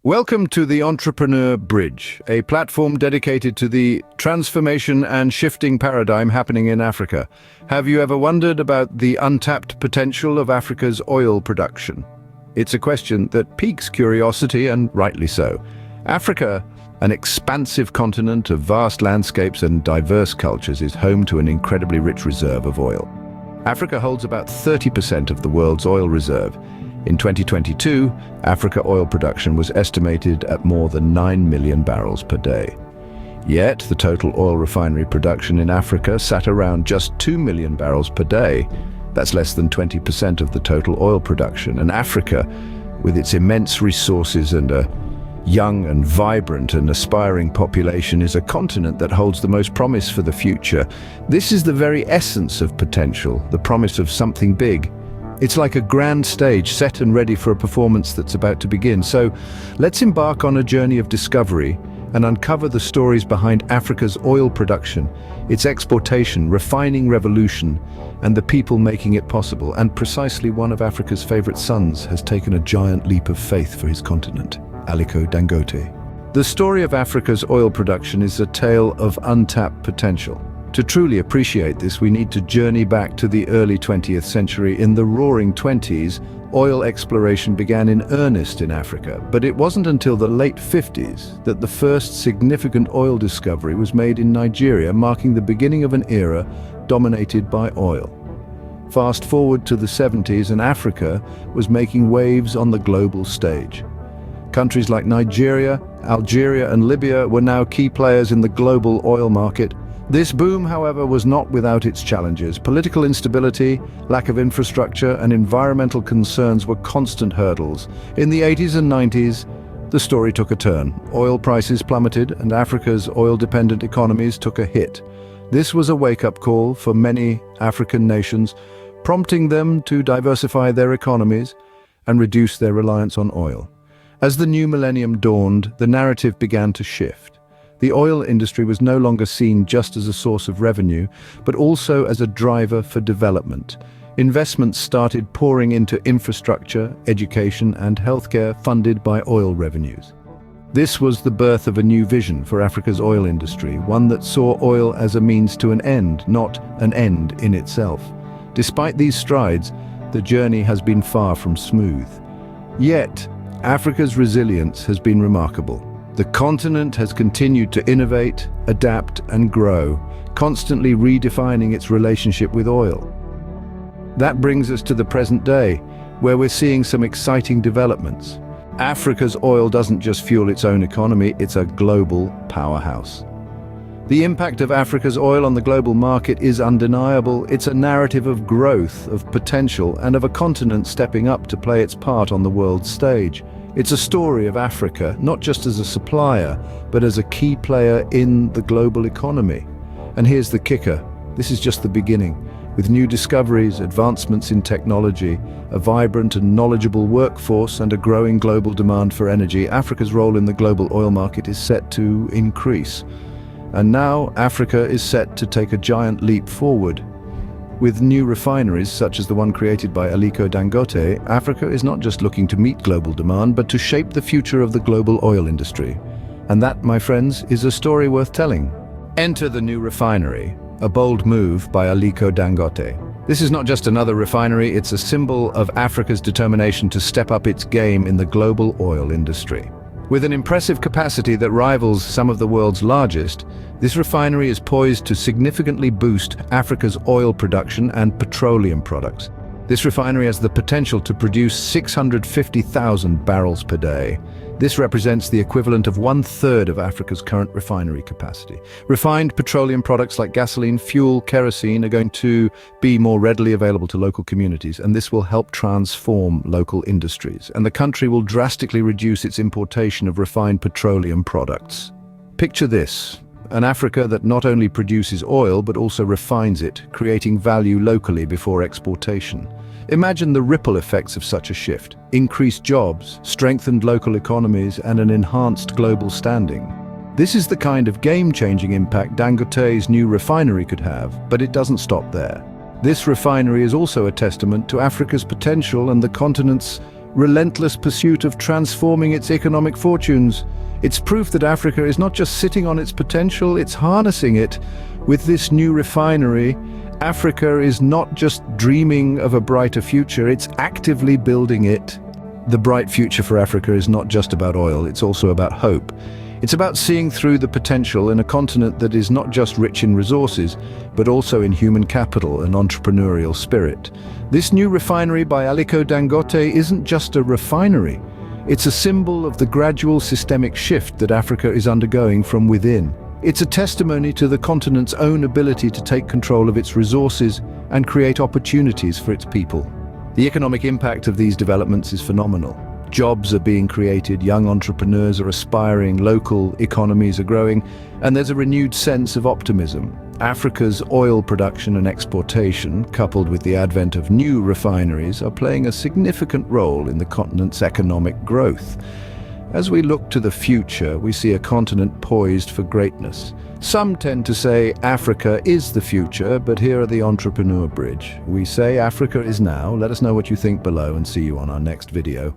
Welcome to the Entrepreneur Bridge, a platform dedicated to the transformation and shifting paradigm happening in Africa. Have you ever wondered about the untapped potential of Africa's oil production? It's a question that piques curiosity, and rightly so. Africa, an expansive continent of vast landscapes and diverse cultures, is home to an incredibly rich reserve of oil. Africa holds about 30% of the world's oil reserve. In 2022, Africa oil production was estimated at more than 9 million barrels per day. Yet, the total oil refinery production in Africa sat around just 2 million barrels per day. That's less than 20% of the total oil production. And Africa, with its immense resources and a young and vibrant and aspiring population, is a continent that holds the most promise for the future. This is the very essence of potential, the promise of something big. It's like a grand stage set and ready for a performance that's about to begin. So let's embark on a journey of discovery and uncover the stories behind Africa's oil production, its exportation, refining revolution, and the people making it possible. And precisely one of Africa's favorite sons has taken a giant leap of faith for his continent, Aliko Dangote. The story of Africa's oil production is a tale of untapped potential. To truly appreciate this, we need to journey back to the early 20th century. In the Roaring Twenties, oil exploration began in earnest in Africa, but it wasn't until the late 50s that the first significant oil discovery was made in Nigeria, marking the beginning of an era dominated by oil. Fast forward to the 70s, and Africa was making waves on the global stage. Countries like Nigeria, Algeria, and Libya were now key players in the global oil market. This boom, however, was not without its challenges. Political instability, lack of infrastructure, and environmental concerns were constant hurdles. In the 80s and 90s, the story took a turn. Oil prices plummeted, and Africa's oil-dependent economies took a hit. This was a wake-up call for many African nations, prompting them to diversify their economies and reduce their reliance on oil. As the new millennium dawned, the narrative began to shift. The oil industry was no longer seen just as a source of revenue, but also as a driver for development. Investments started pouring into infrastructure, education, and healthcare funded by oil revenues. This was the birth of a new vision for Africa's oil industry, one that saw oil as a means to an end, not an end in itself. Despite these strides, the journey has been far from smooth. Yet, Africa's resilience has been remarkable. The continent has continued to innovate, adapt, and grow, constantly redefining its relationship with oil. That brings us to the present day, where we're seeing some exciting developments. Africa's oil doesn't just fuel its own economy, it's a global powerhouse. The impact of Africa's oil on the global market is undeniable. It's a narrative of growth, of potential, and of a continent stepping up to play its part on the world stage. It's a story of Africa, not just as a supplier, but as a key player in the global economy. And here's the kicker: this is just the beginning. With new discoveries, advancements in technology, a vibrant and knowledgeable workforce, and a growing global demand for energy, Africa's role in the global oil market is set to increase. And now Africa is set to take a giant leap forward. With new refineries, such as the one created by Aliko Dangote, Africa is not just looking to meet global demand, but to shape the future of the global oil industry. And that, my friends, is a story worth telling. Enter the new refinery, a bold move by Aliko Dangote. This is not just another refinery, it's a symbol of Africa's determination to step up its game in the global oil industry. With an impressive capacity that rivals some of the world's largest, this refinery is poised to significantly boost Africa's oil production and petroleum products. This refinery has the potential to produce 650,000 barrels per day. This represents the equivalent of 1/3 of Africa's current refinery capacity. Refined petroleum products like gasoline, fuel, kerosene are going to be more readily available to local communities, and this will help transform local industries. And the country will drastically reduce its importation of refined petroleum products. Picture this: an Africa that not only produces oil but also refines it, creating value locally before exportation. Imagine the ripple effects of such a shift: increased jobs, strengthened local economies, and an enhanced global standing. This is the kind of game-changing impact Dangote's new refinery could have, but it doesn't stop there. This refinery is also a testament to Africa's potential and the continent's relentless pursuit of transforming its economic fortunes. It's proof that Africa is not just sitting on its potential, it's harnessing it. With this new refinery, Africa is not just dreaming of a brighter future, it's actively building it. The bright future for Africa is not just about oil, it's also about hope. It's about seeing through the potential in a continent that is not just rich in resources, but also in human capital and entrepreneurial spirit. This new refinery by Aliko Dangote isn't just a refinery. It's a symbol of the gradual systemic shift that Africa is undergoing from within. It's a testimony to the continent's own ability to take control of its resources and create opportunities for its people. The economic impact of these developments is phenomenal. Jobs are being created, young entrepreneurs are aspiring, local economies are growing, and there's a renewed sense of optimism. Africa's oil production and exportation, coupled with the advent of new refineries, are playing a significant role in the continent's economic growth. As we look to the future, we see a continent poised for greatness. Some tend to say Africa is the future, but here are the Entrepreneur Bridge. We say Africa is now. Let us know what you think below and see you on our next video.